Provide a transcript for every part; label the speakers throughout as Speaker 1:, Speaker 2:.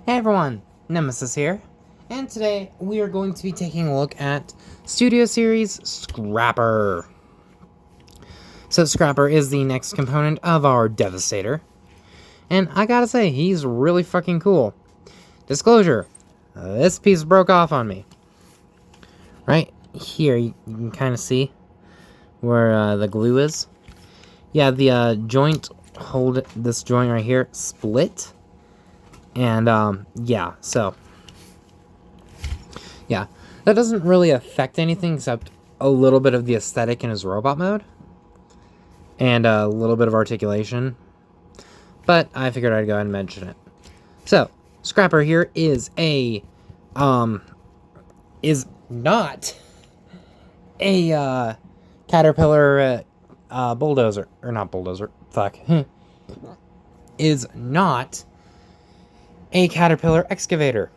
Speaker 1: Hey everyone, Nemesis here, and today we are going to be taking a look at Studio Series Scrapper. So Scrapper is the next component of our Devastator, and I gotta say, he's really fucking cool. Disclosure, this piece broke off on me. Right here, you can kind of see where the glue is. Yeah, the joint, this joint right here, split. And, yeah, so, yeah, that doesn't really affect anything except a little bit of the aesthetic in his robot mode, and a little bit of articulation, but I figured I'd go ahead and mention it. So, Scrapper here is is not a, Caterpillar, bulldozer, or not bulldozer, fuck, is not a Caterpillar excavator,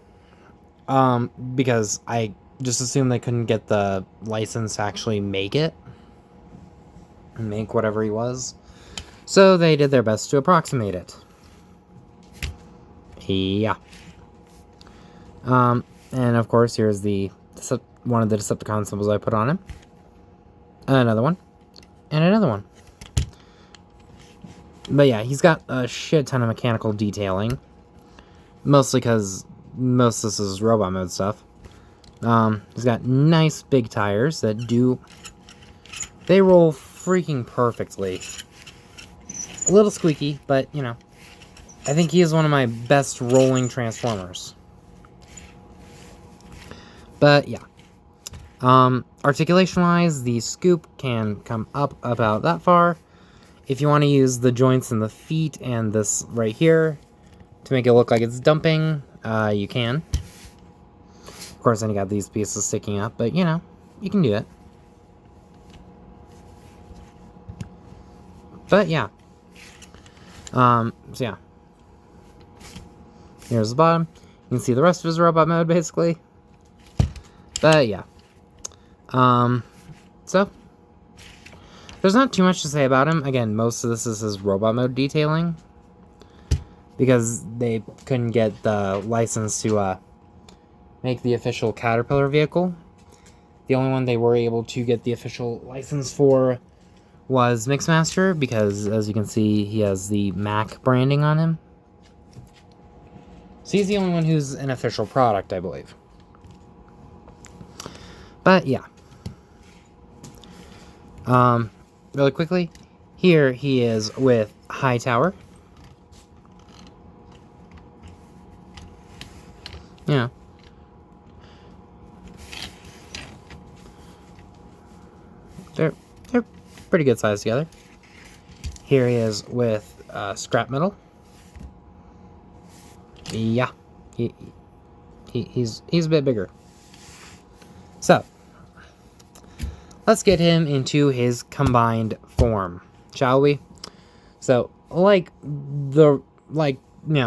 Speaker 1: because I just assumed they couldn't get the license to actually make whatever he was, so they did their best to approximate it. Yeah. And of course, here's one of the Decepticon symbols I put on him. Another one. And another one. But yeah, he's got a shit ton of mechanical detailing. Mostly because most of this is robot mode stuff. He's got nice big tires that they roll freaking perfectly. A little squeaky, but, you know, I think he is one of my best rolling Transformers. But, yeah. Articulation-wise, the scoop can come up about that far. If you want to use the joints in the feet and this right here to make it look like it's dumping, you can. Of course, then you got these pieces sticking up, but, you know, you can do it. But, yeah. So, yeah. Here's the bottom. You can see the rest of his robot mode, basically. But, yeah. So, there's not too much to say about him. Again, most of this is his robot mode detailing, because they couldn't get the license to make the official Caterpillar vehicle. The only one they were able to get the official license for was Mixmaster, because as you can see, he has the Mac branding on him. So he's the only one who's an official product, I believe. But yeah. Really quickly, here he is with Hightower. Yeah. They're pretty good size together. Here he is with Scrap Metal. Yeah. He's a bit bigger. So, let's get him into his combined form, shall we? So, like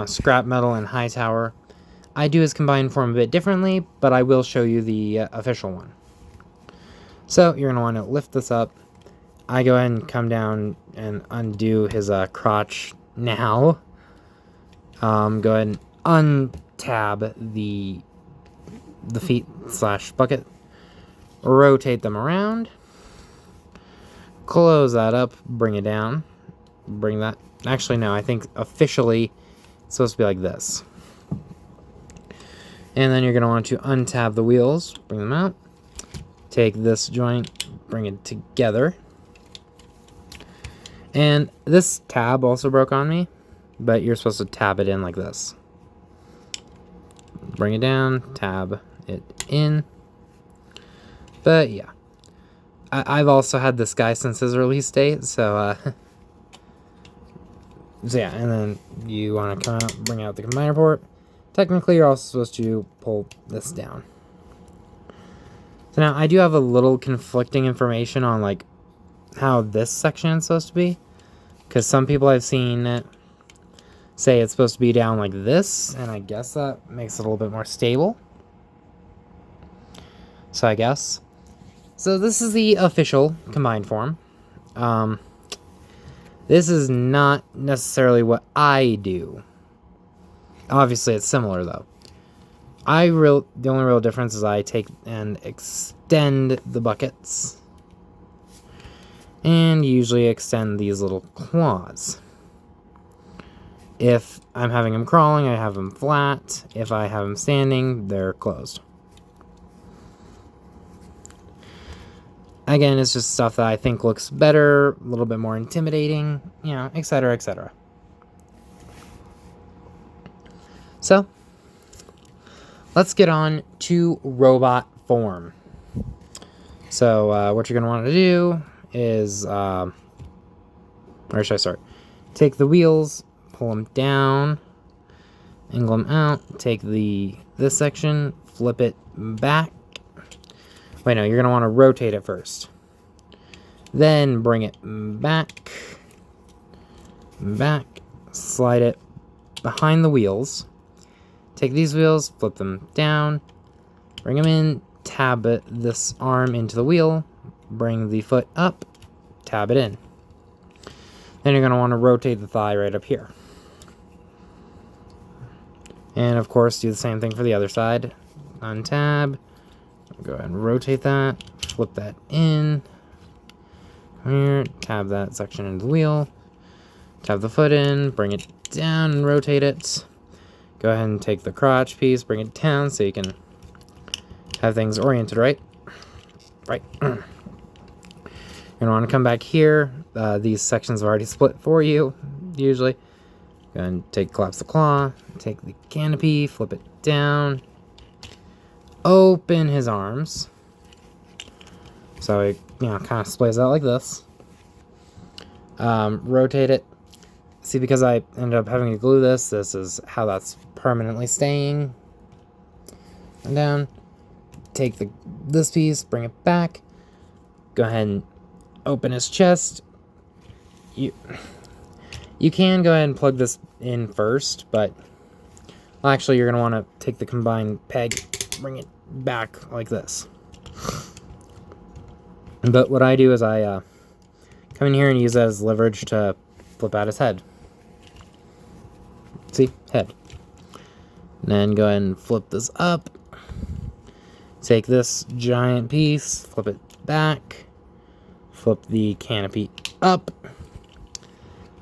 Speaker 1: Scrap Metal and Hightower, I do his combined form a bit differently, but I will show you the official one. So, you're going to want to lift this up. I go ahead and come down and undo his crotch now. Go ahead and untab the feet / bucket. Rotate them around. Close that up. Bring it down. Bring that. Actually, no, I think officially it's supposed to be like this. And then you're going to want to untab the wheels. Bring them out. Take this joint. Bring it together. And this tab also broke on me, but you're supposed to tab it in like this. Bring it down. Tab it in. But yeah, I've also had this guy since his release date, so yeah, and then you want to come out, bring out the combiner port. Technically, you're also supposed to pull this down. So now, I do have a little conflicting information on, like, how this section is supposed to be, because some people I've seen say it's supposed to be down like this, and I guess that makes it a little bit more stable. So I guess. So this is the official combined form. This is not necessarily what I do. Obviously, it's similar, though. The only real difference is I take and extend the buckets. And usually extend these little claws. If I'm having them crawling, I have them flat. If I have them standing, they're closed. Again, it's just stuff that I think looks better, a little bit more intimidating, etc., etc. So, let's get on to robot form. So, what you're going to want to do is, where should I start? Take the wheels, pull them down, angle them out, take this section, flip it back. Wait, no, you're going to want to rotate it first. Then bring it back, slide it behind the wheels. Take these wheels, flip them down, bring them in, tab this arm into the wheel, bring the foot up, tab it in. Then you're going to want to rotate the thigh right up here. And of course, do the same thing for the other side. Untab, go ahead and rotate that, flip that in, here, tab that section into the wheel, tab the foot in, bring it down and rotate it. Go ahead and take the crotch piece, bring it down so you can have things oriented right. You're going to want to come back here. These sections are already split for you, usually. Go ahead and collapse the claw, take the canopy, flip it down, open his arms. So it, kind of splays out like this. Rotate it. See, because I ended up having to glue this is how that's permanently staying. And down. Take this piece, bring it back. Go ahead and open his chest. You can go ahead and plug this in first, but actually you're going to want to take the combined peg, bring it back like this. But what I do is I come in here and use that as leverage to flip out his head. See? Head. And then go ahead and flip this up. Take this giant piece, flip it back, flip the canopy up,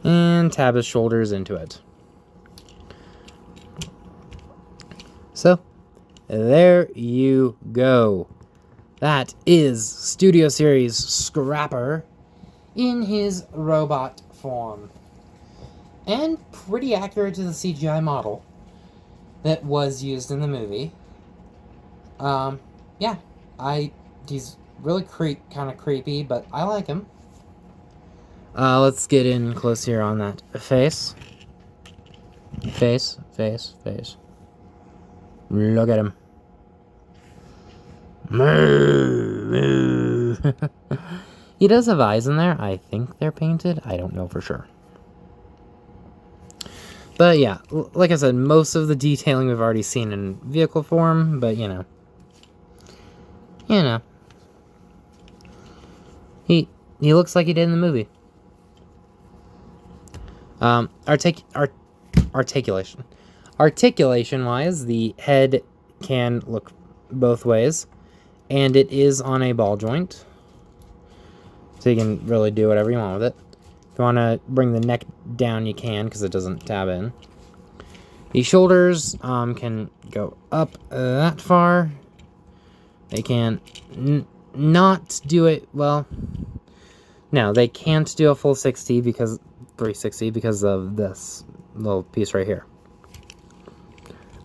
Speaker 1: and tab his shoulders into it. So, there you go. That is Studio Series Scrapper in his robot form. And pretty accurate to the CGI model that was used in the movie. Yeah, he's really kind of creepy, but I like him. Let's get in close here on that face. Face. Look at him. He does have eyes in there. I think they're painted. I don't know for sure. But yeah, like I said, most of the detailing we've already seen in vehicle form, but you know. He looks like he did in the movie. Articulation. Articulation-wise, the head can look both ways, and it is on a ball joint, so you can really do whatever you want with it. If you want to bring the neck down, you can, because it doesn't tab in. The shoulders can go up that far. They can not do it, well, no, they can't do a full 360 because of this little piece right here.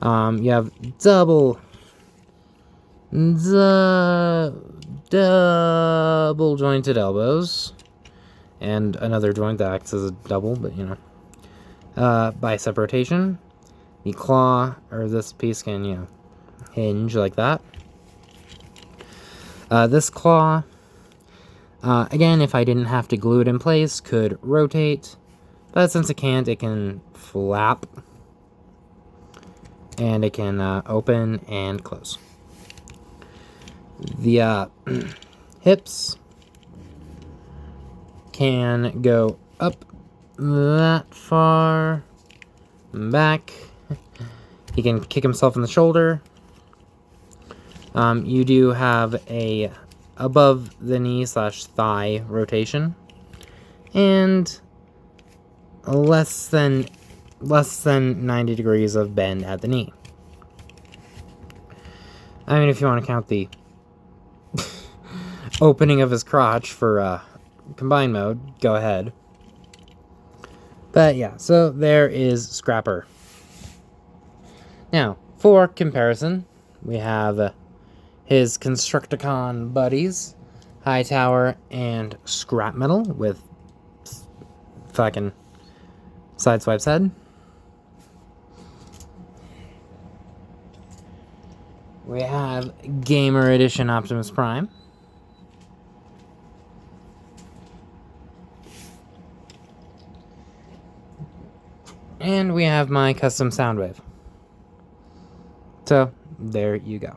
Speaker 1: You have double jointed elbows, and another joint that acts as a double, but bicep rotation. The claw, or this piece can, hinge like that. This claw, again, if I didn't have to glue it in place, could rotate, but since it can't, it can flap, and it can open and close. The hips can go up that far, back, He can kick himself in the shoulder. You do have a above the knee / thigh rotation, and less than 90 degrees of bend at the knee. I mean, if you want to count the opening of his crotch for combined mode, go ahead. But yeah, so there is Scrapper. Now, for comparison, we have his Constructicon buddies, Hightower and Scrap Metal with fucking Sideswipe's head. We have Gamer Edition Optimus Prime. And we have my custom Soundwave. So, there you go.